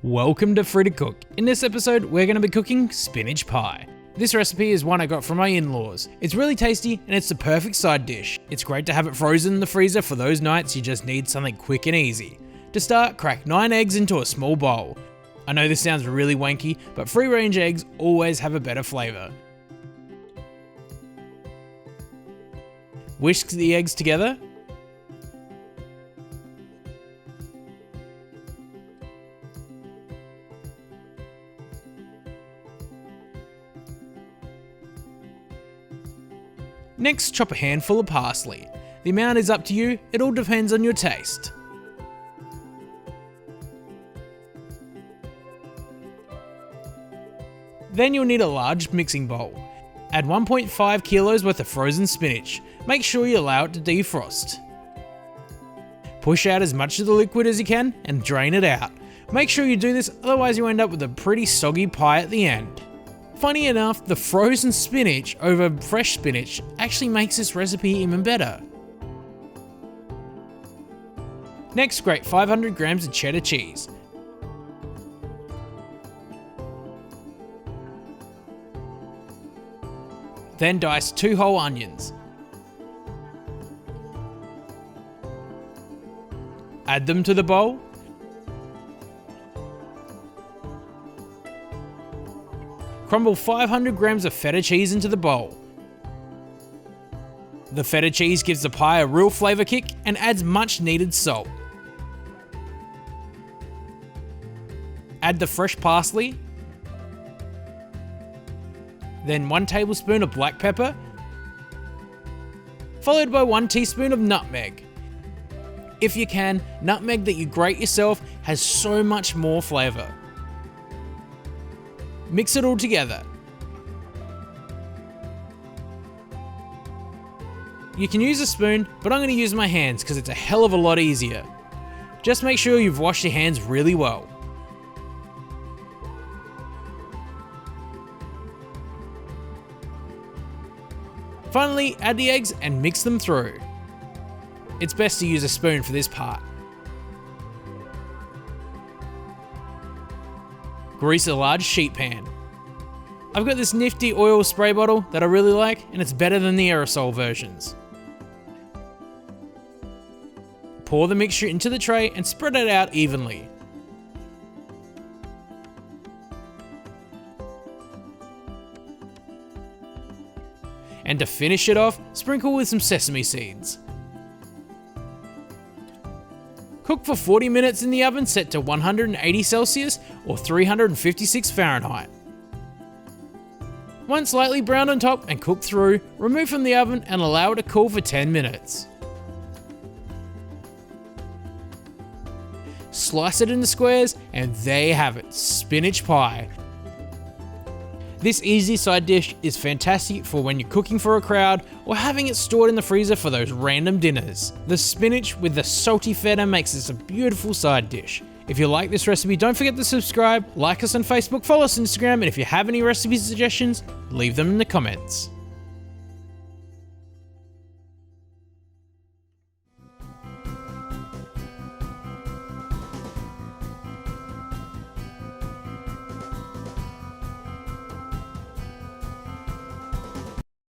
Welcome to Free to Cook. In this episode, we're going to be cooking spinach pie. This recipe is one I got from my in-laws. It's really tasty and it's the perfect side dish. It's great to have it frozen in the freezer for those nights you just need something quick and easy. To start, crack 9 eggs into a small bowl. I know this sounds really wanky, but free-range eggs always have a better flavour. Whisk the eggs together. Next, chop a handful of parsley. The amount is up to you, it all depends on your taste. Then you'll need a large mixing bowl. Add 1.5 kilos worth of frozen spinach. Make sure you allow it to defrost. Push out as much of the liquid as you can and drain it out. Make sure you do this, otherwise you end up with a pretty soggy pie at the end. Funny enough, the frozen spinach over fresh spinach actually makes this recipe even better. Next, grate 500 grams of cheddar cheese. Then dice 2 whole onions. Add them to the bowl. Crumble 500 grams of feta cheese into the bowl. The feta cheese gives the pie a real flavour kick and adds much needed salt. Add the fresh parsley. Then 1 tablespoon of black pepper, followed by 1 teaspoon of nutmeg. If you can, nutmeg that you grate yourself has so much more flavour. Mix it all together. You can use a spoon, but I'm going to use my hands because it's a hell of a lot easier. Just make sure you've washed your hands really well. Finally, add the eggs and mix them through. It's best to use a spoon for this part. Grease a large sheet pan. I've got this nifty oil spray bottle that I really like, and it's better than the aerosol versions. Pour the mixture into the tray and spread it out evenly. And to finish it off, sprinkle with some sesame seeds. Cook for 40 minutes in the oven set to 180 Celsius or 356 Fahrenheit. Once slightly browned on top and cooked through, remove from the oven and allow it to cool for 10 minutes. Slice it into squares and there you have it, spinach pie. This easy side dish is fantastic for when you're cooking for a crowd or having it stored in the freezer for those random dinners. The spinach with the salty feta makes this a beautiful side dish. If you like this recipe, don't forget to subscribe, like us on Facebook, follow us on Instagram, and if you have any recipe suggestions, leave them in the comments.